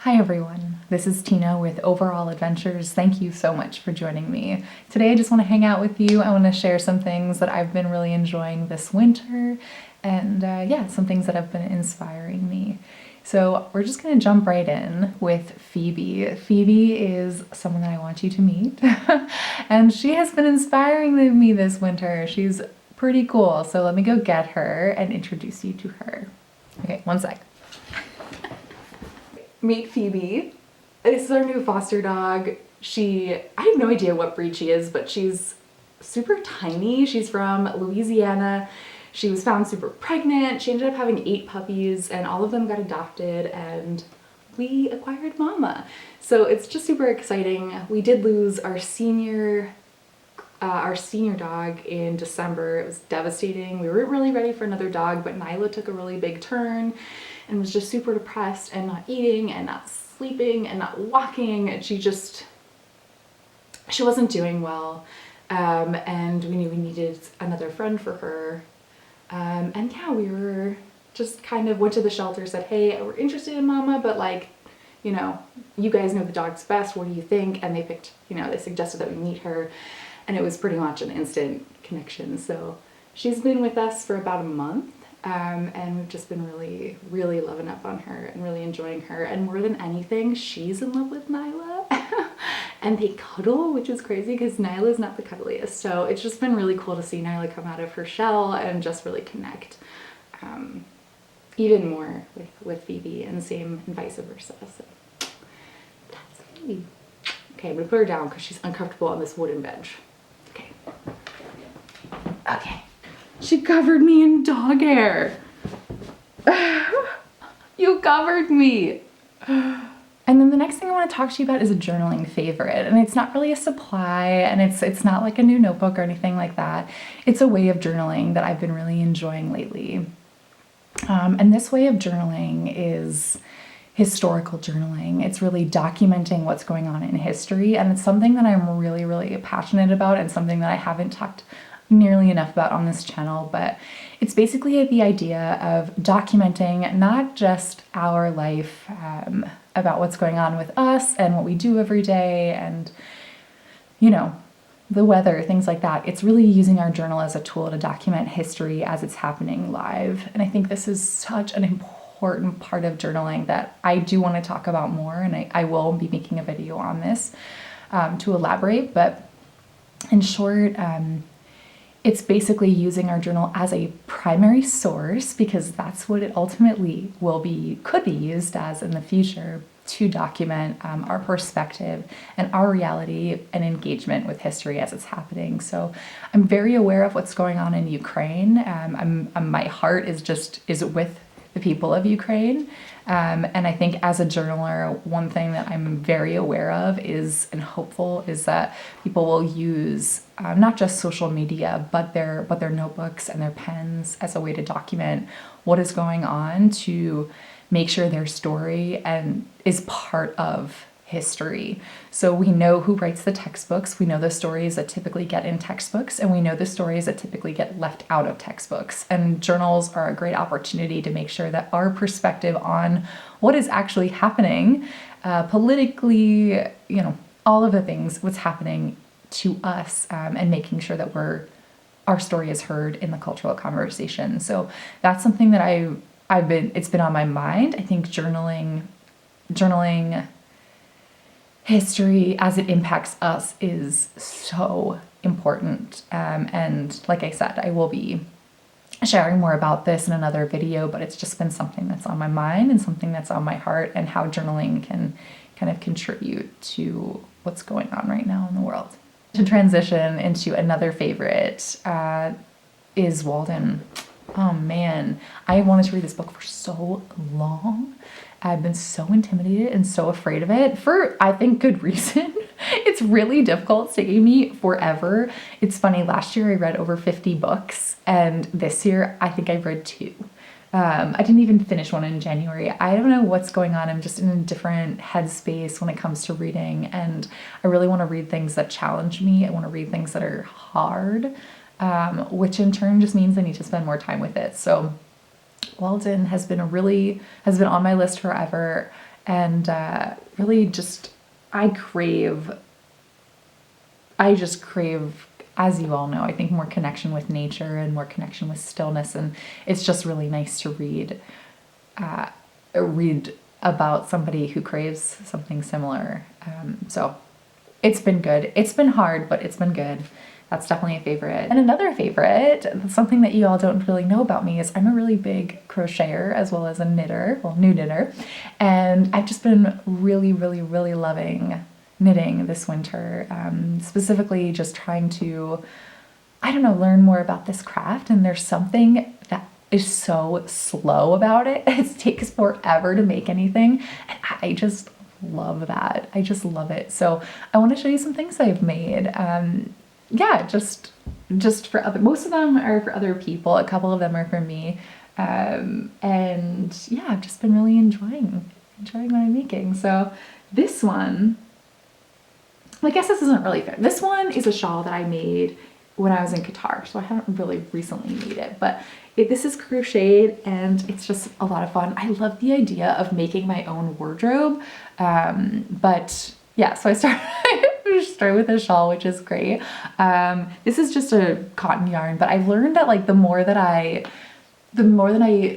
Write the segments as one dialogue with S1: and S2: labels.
S1: Hi everyone, this is Tina with Overall Adventures. Thank you so much for joining me. Today I just want to hang out with you. I want to share some things that I've been really enjoying this winter and yeah, some things that have been inspiring me. So we're just going to jump right in with Phoebe. Phoebe is someone that I want you to meet and she has been inspiring me this winter. She's pretty cool, so let me go get her and introduce you to her. Okay, one sec. Meet Phoebe. This is our new foster dog. I have no idea what breed she is, but she's super tiny. She's from Louisiana. She was found super pregnant. She ended up having 8 puppies and all of them got adopted and we acquired Mama. So it's just super exciting. We did lose our senior dog in December. It was devastating. We weren't really ready for another dog, but Nyla took a really big turn and was just super depressed and not eating and not sleeping and not walking. And she wasn't doing well. And we knew we needed another friend for her. And yeah, we were just kind of went to the shelter, said, hey, we're interested in Mama, but like, you know, you guys know the dog's best. What do you think? And they picked, you know, they suggested that we meet her. And it was pretty much an instant connection. So she's been with us for about a month. And we've just been really, really loving up on her and really enjoying her. And more than anything, she's in love with Nyla. And they cuddle, which is crazy because Nyla's not the cuddliest. So it's just been really cool to see Nyla come out of her shell and just really connect even more with Phoebe, and the same and vice versa. So that's Phoebe. Okay, I'm gonna put her down because she's uncomfortable on this wooden bench. Okay. Okay. She covered me in dog hair. You covered me. And then the next thing I want to talk to you about is a journaling favorite. And it's not really a supply, and it's not like a new notebook or anything like that. It's a way of journaling that I've been really enjoying lately. And this way of journaling is historical journaling. It's really documenting what's going on in history, and it's something that I'm really, really passionate about and something that I haven't talked nearly enough about on this channel. But it's basically the idea of documenting not just our life about what's going on with us and what we do every day and, you know, the weather, things like that. It's really using our journal as a tool to document history as it's happening live. And I think this is such an important part of journaling that I do want to talk about more, and I will be making a video on this to elaborate. But in short, it's basically using our journal as a primary source, because that's what it ultimately could be used as in the future, to document our perspective and our reality and engagement with history as it's happening. So I'm very aware of what's going on in Ukraine. My heart is with the people of Ukraine. And I think as a journaler, one thing that I'm very aware of is, and hopeful, is that people will use not just social media, but their notebooks and their pens as a way to document what is going on, to make sure their story is part of history. So we know who writes the textbooks, we know the stories that typically get in textbooks, and we know the stories that typically get left out of textbooks. And journals are a great opportunity to make sure that our perspective on what is actually happening politically, you know, all of the things, what's happening to us, and making sure that our story is heard in the cultural conversation. So that's something that it's been on my mind. I think journaling history as it impacts us is so important. And like I said, I will be sharing more about this in another video, but it's just been something that's on my mind and something that's on my heart, and how journaling can kind of contribute to what's going on right now in the world. To transition into another favorite is Walden. Oh man, I wanted to read this book for so long. I've been so intimidated and so afraid of it, for, I think, good reason. It's really difficult. It's taking me forever. It's funny, last year I read over 50 books, and this year I think I've read 2. I didn't even finish one in January. I don't know what's going on. I'm just in a different headspace when it comes to reading, and I really want to read things that challenge me. I want to read things that are hard, which in turn just means I need to spend more time with it. So Walden has been on my list forever, And really just, I just crave, as you all know, I think more connection with nature and more connection with stillness. And it's just really nice to read about somebody who craves something similar. So it's been good. It's been hard, but it's been good. That's definitely a favorite. And another favorite, something that you all don't really know about me, is I'm a really big crocheter as well as a knitter, well, new knitter. And I've just been really, really, really loving knitting this winter, specifically just trying to, I don't know, learn more about this craft. And there's something that is so slow about it. It takes forever to make anything. And I just love that. I just love it. So I want to show you some things I've made. Yeah, just for other, most of them are for other people. A couple of them are for me. And yeah, I've just been really enjoying what I'm making. So this one, I guess this isn't really fair. This one is a shawl that I made when I was in Qatar, so I haven't really recently made it, but this is crocheted and it's just a lot of fun. I love the idea of making my own wardrobe, but yeah, so I started with a shawl, which is great. This is just a cotton yarn, but I've learned that like the more that I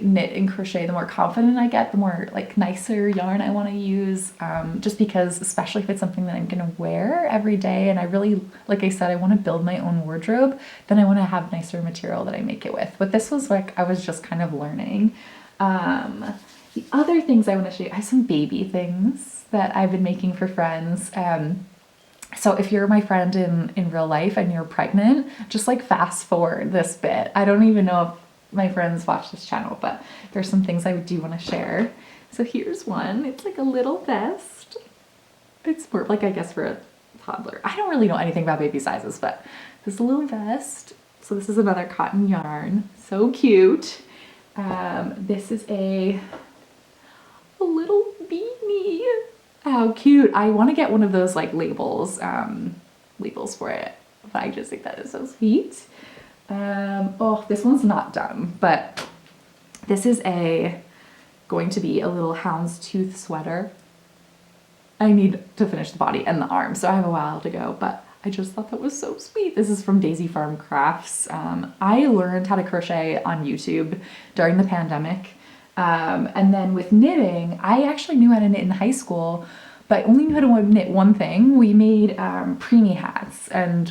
S1: knit and crochet, the more confident I get, the more like nicer yarn I want to use, just because, especially if it's something that I'm gonna wear every day, and I really, like I said, I want to build my own wardrobe, then I want to have nicer material that I make it with. But this was like, I was just kind of learning. The other things I want to show you, I have some baby things that I've been making for friends. So if you're my friend in real life and you're pregnant, just like fast forward this bit. I don't even know if my friends watch this channel, but there's some things I do want to share. So here's one. It's like a little vest. It's more like, I guess, for a toddler. I don't really know anything about baby sizes, but this is a little vest. So this is another cotton yarn. So cute. This is a little beanie. How cute. I want to get one of those like labels for it, but I just think that is so sweet. Oh, this one's not done, but this is going to be a little houndstooth sweater. I need to finish the body and the arm, so I have a while to go, but I just thought that was so sweet. This is from Daisy Farm Crafts. I learned how to crochet on YouTube during the pandemic. And then with knitting, I actually knew how to knit in high school, but I only knew how to knit one thing. We made preemie hats, and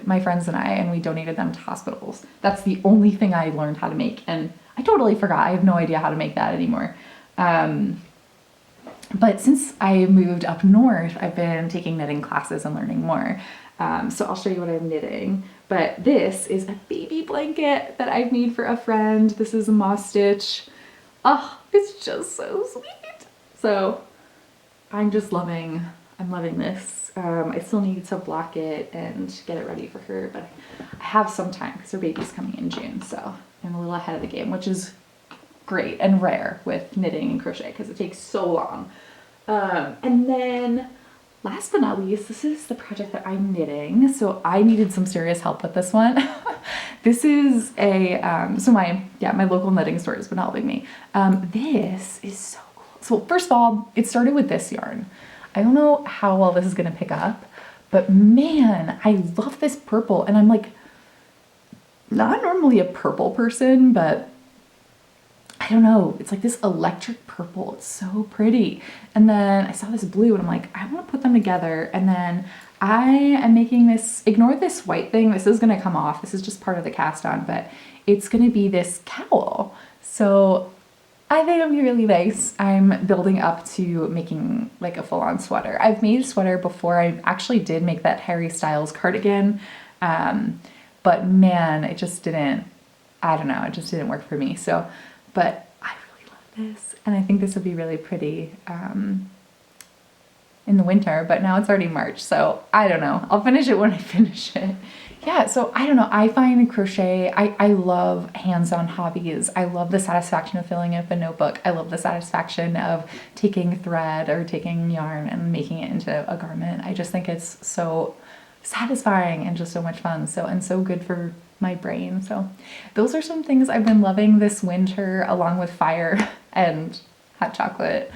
S1: my friends and I, we donated them to hospitals. That's the only thing I learned how to make, and I totally forgot. I have no idea how to make that anymore. But since I moved up north, I've been taking knitting classes and learning more. So I'll show you what I'm knitting. But this is a baby blanket that I've made for a friend. This is a moss stitch. Oh, it's just so sweet. So I'm loving this. I still need to block it and get it ready for her, but I have some time because her baby's coming in June, so I'm a little ahead of the game, which is great and rare with knitting and crochet because it takes so long. And then last but not least, this is the project that I'm knitting. So I needed some serious help with this one. This is my local knitting store has been helping me. This is so cool. So first of all, it started with this yarn. I don't know how well this is gonna pick up, but man, I love this purple. And I'm like, not normally a purple person, but I don't know, it's like this electric purple. It's so pretty. And then I saw this blue and I'm like, I want to put them together. And then I am making this, ignore this white thing. This is going to come off. This is just part of the cast on, but it's going to be this cowl. So I think it'll be really nice. I'm building up to making like a full-on sweater. I've made a sweater before. I actually did make that Harry Styles cardigan. But man, it just didn't, I don't know, it just didn't work for me. So, but I really love this, and I think this would be really pretty in the winter, but now it's already March, so I don't know. I'll finish it when I finish it. Yeah, so I don't know. I find crochet, I love hands-on hobbies. I love the satisfaction of filling up a notebook. I love the satisfaction of taking thread or taking yarn and making it into a garment. I just think it's so satisfying and just so much fun. And so good for my brain. So those are some things I've been loving this winter, along with fire and hot chocolate.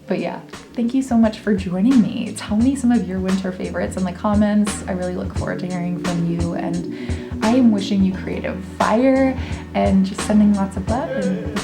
S1: But yeah, thank you so much for joining me. Tell me some of your winter favorites in the comments. I really look forward to hearing from you, and I am wishing you creative fire and just sending lots of love, and